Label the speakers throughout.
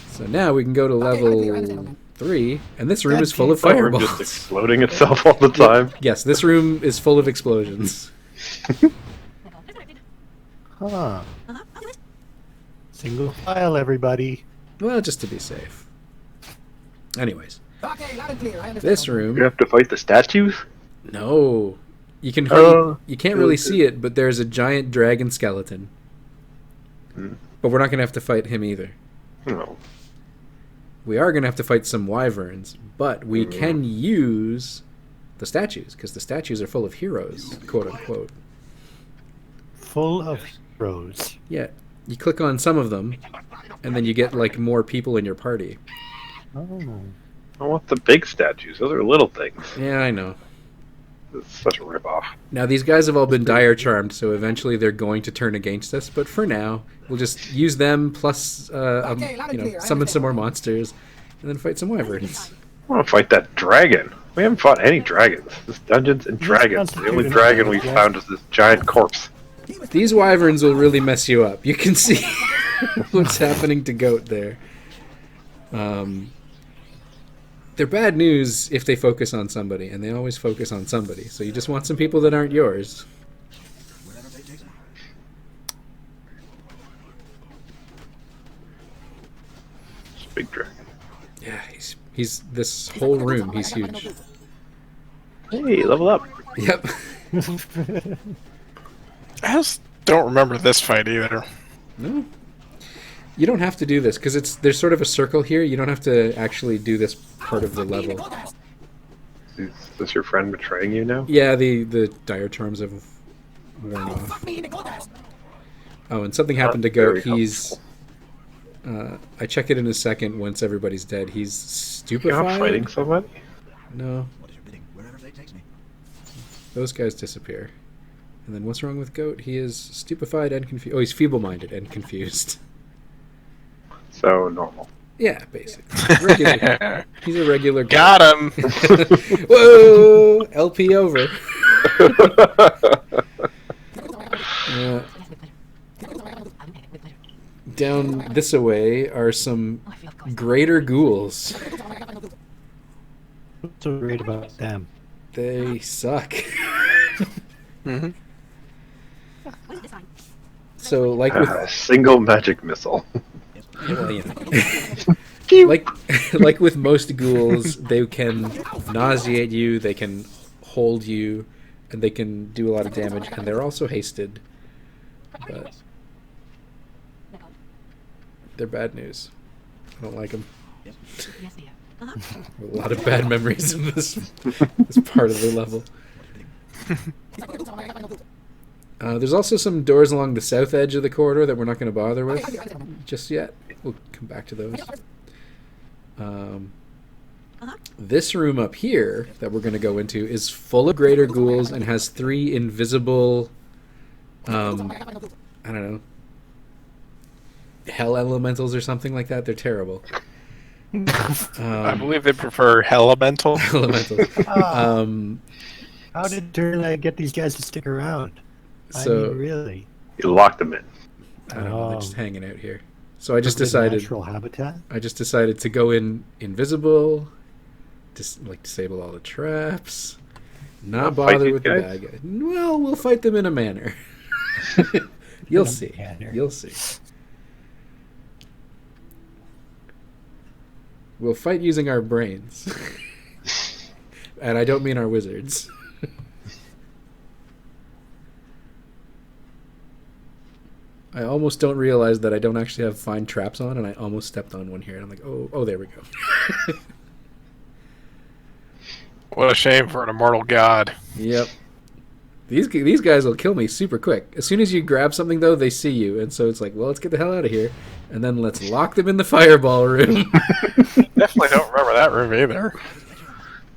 Speaker 1: So now we can go to level 3, and this room is full of
Speaker 2: That room
Speaker 1: fireballs.
Speaker 2: just exploding itself all the time.
Speaker 1: Yes, this room is full of explosions.
Speaker 3: Huh. Single file, everybody.
Speaker 1: Well, just to be safe. Anyways, this
Speaker 2: You
Speaker 1: room.
Speaker 2: have to fight the statues?
Speaker 1: No, you can. You can't really see it, but there's a giant dragon skeleton. But we're not gonna have to fight him either.
Speaker 2: No.
Speaker 1: We are gonna have to fight some wyverns, but we can use the statues because the statues are full of heroes, quote unquote.
Speaker 3: Full of heroes.
Speaker 1: Yeah, you click on some of them, and then you get like more people in your party.
Speaker 3: Oh.
Speaker 2: I want the big statues. Those are little things.
Speaker 1: Yeah, I know.
Speaker 2: It's such a ripoff.
Speaker 1: Now these guys have all been dire charmed, so eventually they're going to turn against us. But for now, we'll just use them plus, summon some more monsters, and then fight some wyverns.
Speaker 2: I want to fight that dragon. We haven't fought any dragons. This Dungeons and Dragons. The only dragon we found is this giant corpse.
Speaker 1: These wyverns will really mess you up. You can see what's happening to Goat there. They're bad news if they focus on somebody, and they always focus on somebody. So you just want some people that aren't yours.
Speaker 2: It's a big dragon.
Speaker 1: Yeah, he's this whole room. He's huge.
Speaker 2: Hey, level up.
Speaker 1: Yep.
Speaker 4: I just don't remember this fight either.
Speaker 1: No. You don't have to do this because there's sort of a circle here. You don't have to actually do this part of the level.
Speaker 2: Is this your friend betraying you now?
Speaker 1: Yeah, the dire charms have worn off. Oh, and something happened to Goat. He's I check it in a second once everybody's dead. He's stupefied.
Speaker 2: You're not fighting somebody?
Speaker 1: No. Those guys disappear. And then what's wrong with Goat? He is stupefied and confused. Oh, he's feeble-minded and confused.
Speaker 2: So normal.
Speaker 1: Yeah, basically. Regular. He's a regular guy.
Speaker 4: Got him!
Speaker 1: Whoa! LP over. Down this away are some greater ghouls.
Speaker 3: What's so great about them?
Speaker 1: They suck.
Speaker 4: Mm-hmm.
Speaker 1: So, like with
Speaker 2: Single magic missile.
Speaker 1: well, you know. like with most ghouls, they can nauseate you, they can hold you, and they can do a lot of damage, and they're also hasted. But they're bad news. I don't like them. A lot of bad memories of this part of the level. There's also some doors along the south edge of the corridor that we're not going to bother with just yet. We'll come back to those. This room up here that we're going to go into is full of greater ghouls and has 3 invisible, I don't know, hell elementals or something like that. They're terrible.
Speaker 4: I believe they prefer Elemental.
Speaker 1: Elementals.
Speaker 3: How did Durlag get these guys to stick around?
Speaker 1: So,
Speaker 3: I mean, really?
Speaker 2: You locked them in.
Speaker 1: I don't know, they're just hanging out here. So I just decided.
Speaker 3: Natural habitat.
Speaker 1: I just decided to go in invisible, just like disable all the traps, not
Speaker 2: Wanna fight
Speaker 1: bother
Speaker 2: these
Speaker 1: with
Speaker 2: guys?
Speaker 1: the bad guy. Well, we'll fight them in a manner. You'll see. You'll see. We'll fight using our brains, and I don't mean our wizards. I almost don't realize that I don't actually have fine traps on, and I almost stepped on one here. And I'm like, oh, there we go.
Speaker 4: What a shame for an immortal god.
Speaker 1: Yep. These guys will kill me super quick. As soon as you grab something, though, they see you, and so it's like, well, let's get the hell out of here, and then let's lock them in the fireball room.
Speaker 4: Definitely don't remember that room either.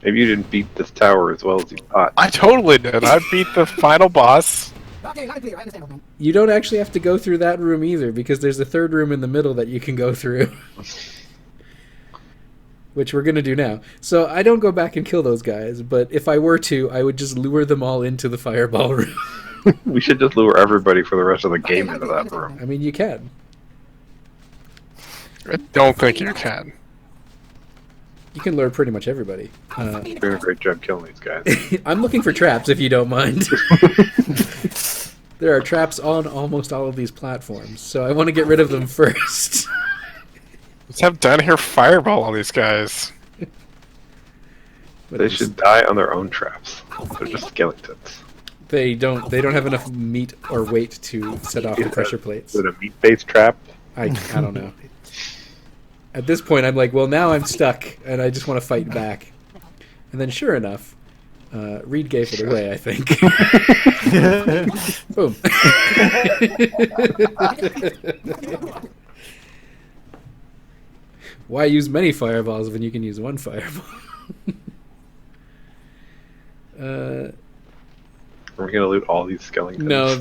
Speaker 2: Maybe you didn't beat this tower as well as you thought.
Speaker 4: I totally did. I beat the final boss.
Speaker 1: You don't actually have to go through that room either, because there's a third room in the middle that you can go through. Which we're going to do now. So I don't go back and kill those guys, but if I were to, I would just lure them all into the fireball room.
Speaker 2: We should just lure everybody for the rest of the game into that room.
Speaker 1: I mean, you can.
Speaker 4: I don't think you can.
Speaker 1: You can lure pretty much everybody.
Speaker 2: You're doing a great job killing these guys.
Speaker 1: I'm looking for traps, if you don't mind. There are traps on almost all of these platforms, so I want to get rid of them first.
Speaker 4: Let's have down here fireball all these guys.
Speaker 2: They should die on their own traps. They're just skeletons.
Speaker 1: They don't have enough meat or weight to set off the pressure plates.
Speaker 2: Is it a meat-based trap?
Speaker 1: I don't know. At this point, I'm like, well, now I'm stuck, and I just want to fight back. And then, sure enough, Reed gave it away, I think. Boom. Why use many fireballs when you can use one fireball?
Speaker 2: Are we gonna loot all these skeletons?
Speaker 1: No,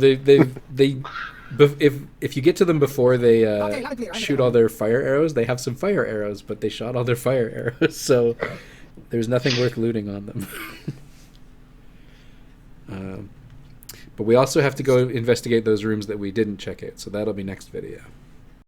Speaker 1: if you get to them before they shoot all their fire arrows, they have some fire arrows, but they shot all their fire arrows, so there's nothing worth looting on them. But we also have to go investigate those rooms that we didn't check out, so that'll be next video.